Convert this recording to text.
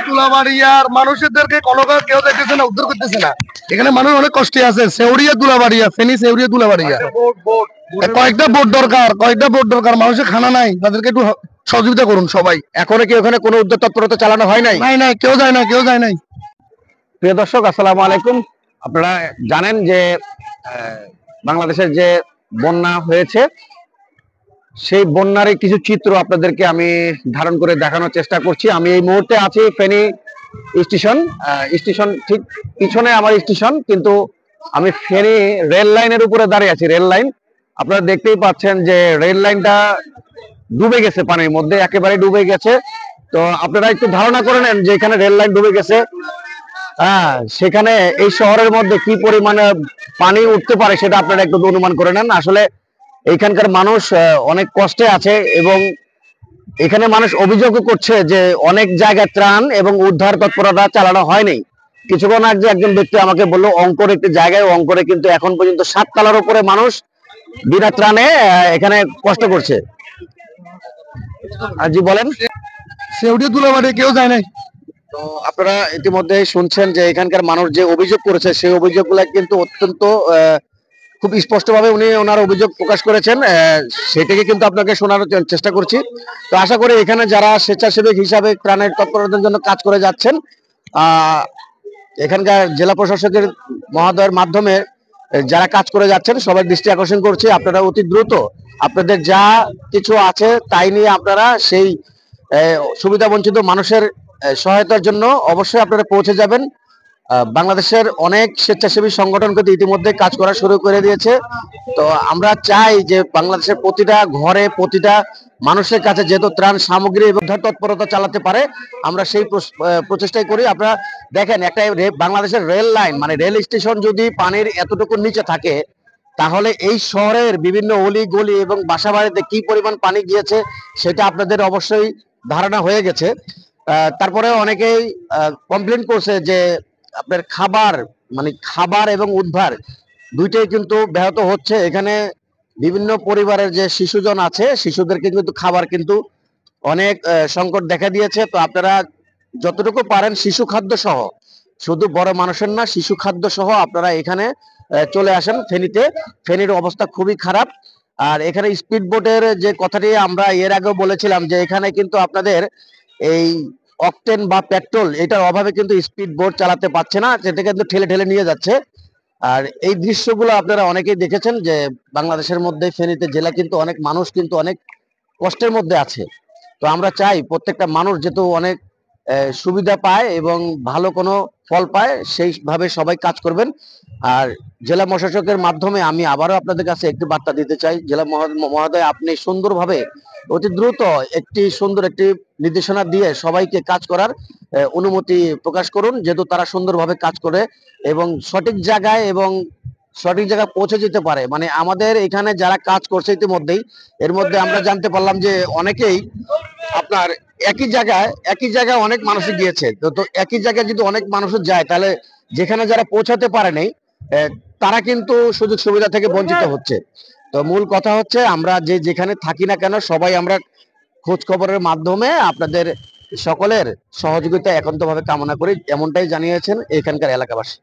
তুলাবাড়িয়ার মানুষদেরকে কোনো কেউ দেখতেছে না, উদ্ধার করতেছে না। এখানে মানুষ অনেক কষ্টে আছে। সেউরিয়া তুলাবাড়িয়া, ফেনী সেউরিয়া তুলাবাড়িয়া কয়েকটা বোট দরকার, মানুষের খানা নাই, তাদেরকে একটু সহযোগিতা করুন সবাই। এখনো কি ওখানে কোনো উদ্যোগ তৎপরতা চালানো হয় নাই? নাই, কেউ যায় নাই। প্রিয় দর্শক, আসসালামু আলাইকুম। আপনারা জানেন যে বাংলাদেশের যে বন্যা হয়েছে, সেই বন্যারই কিছু চিত্র আপনাদেরকে আমি ধারণ করে দেখানোর চেষ্টা করছি। আমি এই মুহূর্তে আছি ফেনী স্টেশন ঠিক পিছনে আমার স্টেশন, কিন্তু আমি ফেনী রেল লাইনের উপরে দাঁড়িয়ে আছি। রেল লাইন আপনারা দেখতেই পাচ্ছেন যে রেল লাইনটা ডুবে গেছে, পানির মধ্যে একেবারে ডুবে গেছে। তো আপনারা একটু ধারণা করে নেন যে এখানে রেল লাইন ডুবে গেছে, সেখানে এই শহরের মধ্যে কি পরিমাণে পানি উঠতে পারে সেটা আপনারা একটু অনুমান করে নেন। আসলে এইখানকার মানুষ অনেক কষ্টে আছে এবং এখানে মানুষ অভিযোগও করছে যে অনেক জায়গায় ত্রাণ এবং উদ্ধার তৎপরতা চালানো হয়নি। কিছুক্ষণ আগে একজন ব্যক্তি আমাকে বললো অঙ্কর একটি জায়গায়, অঙ্করে কিন্তু এখন পর্যন্ত 7 তলার উপরে মানুষ বিনা ত্রাণে এখানে কষ্ট করছে। জি বলেন। সেউরিয়া তুলাবাড়ি কেউ যায় নাই। তো আপনারা ইতিমধ্যে শুনছেন যে এখানকার মানুষ যে অভিযোগ করেছে, সেই অভিযোগগুলো কিন্তু অত্যন্ত খুব স্পষ্টভাবে উনি ওনার অভিযোগ প্রকাশ করেছেন। সেটাকে কিন্তু আপনাকে শোনানোর চেষ্টা করছি। তো আশা করি এখানে যারা স্বেচ্ছাসেবক হিসাবে ত্রাণের তৎপরতার জন্য কাজ করে যাচ্ছেন, এখানকার জেলা প্রশাসকের মহোদয়ের মাধ্যমে যারা কাজ করে যাচ্ছেন সবার দৃষ্টি আকর্ষণ করছি, আপনারা অতি দ্রুত আপনাদের যা কিছু আছে তাই নিয়ে আপনারা সেই সুবিধা বঞ্চিত মানুষের সহায়তার জন্য অবশ্যই আপনারা পৌঁছে যাবেন। বাংলাদেশের অনেক স্বেচ্ছাসেবী সংগঠন কিন্তু ইতিমধ্যে কাজ করা শুরু করে দিয়েছে। তো আমরা চাই যে বাংলাদেশের প্রতিটা ঘরে, প্রতিটা মানুষের কাছে যেহেতু ত্রাণ সামগ্রী এবং তৎপরতা চালাতে পারে, আমরা সেই প্রচেষ্টাই করি। আপনারা দেখেন, একটা বাংলাদেশের রেল লাইন মানে রেল স্টেশন যদি পানির এতটুকু নিচে থাকে, তাহলে এই শহরের বিভিন্ন অলি গলি এবং বাসা বাড়িতে কি পরিমাণ পানি গিয়েছে সেটা আপনাদের অবশ্যই ধারণা হয়ে গেছে। তারপরে অনেকেই কমপ্লেন করছে যে আপনার খাবার এবং উদ্ধার দুইটাই কিন্তু ব্যাহত হচ্ছে। এখানে বিভিন্ন পরিবারের যে শিশুজন আছে, শিশুদেরকে কিন্তু খাবার কিন্তু অনেক সংকট দেখা দিয়েছে। তো আপনারা যতটুকু পারেন শিশু খাদ্য সহ, শুধু বড় মানুষের না, শিশু খাদ্য সহ আপনারা এখানে চলে আসেন ফেনীতে। ফেনীর অবস্থা খুবই খারাপ। আর এখানে স্পিড বোটের যে কথাটি আমরা এর আগেও বলেছিলাম যে এখানে কিন্তু আপনাদের এই অকটেন বা পেট্রোল এটার অভাবে কিন্তু স্পিড বোট চালাতে পারছে না, যেটা কিন্তু ঠেলে ঠেলে নিয়ে যাচ্ছে। আর এই দৃশ্যগুলো আপনারা অনেকেই দেখেছেন যে বাংলাদেশের মধ্যে ফেনীতে জেলা কিন্তু অনেক মানুষ কিন্তু অনেক কষ্টের মধ্যে আছে। তো আমরা চাই প্রত্যেকটা মানুষ যেহেতু অনেক সুবিধা পায় এবং ভালো কোনো ফল পায়, সেইভাবে সবাই কাজ করবেন। আর জেলা প্রশাসকের মাধ্যমে আমি আবারও আপনাদের কাছে একটি বার্তা দিতে চাই, জেলা মহোদয় আপনি সুন্দরভাবে অতি দ্রুত একটি সুন্দর একটি নির্দেশনা দিয়ে সবাইকে কাজ করার অনুমতি প্রকাশ করুন, যেহেতু তারা সুন্দরভাবে কাজ করে এবং সঠিক জায়গায় পৌঁছে যেতে পারে। মানে আমাদের এখানে যারা কাজ করছে ইতিমধ্যেই, এর মধ্যে আমরা জানতে পারলাম যে অনেকেই আপনার একই জায়গায় অনেক মানুষ গিয়েছে। তো একই জায়গায় যদি অনেক মানুষ যায়, তাহলে যেখানে যারা পৌঁছাতে পারে নাই তারা কিন্তু সুযোগ সুবিধা থেকে বঞ্চিত হচ্ছে। তো মূল কথা হচ্ছে আমরা যেখানে থাকি না কেন, সবাই আমরা খোঁজ খবরের মাধ্যমে আপনাদের সকলের সহযোগিতা একান্তভাবে কামনা করি, এমনটাই জানিয়েছেন এখানকার এলাকাবাসী।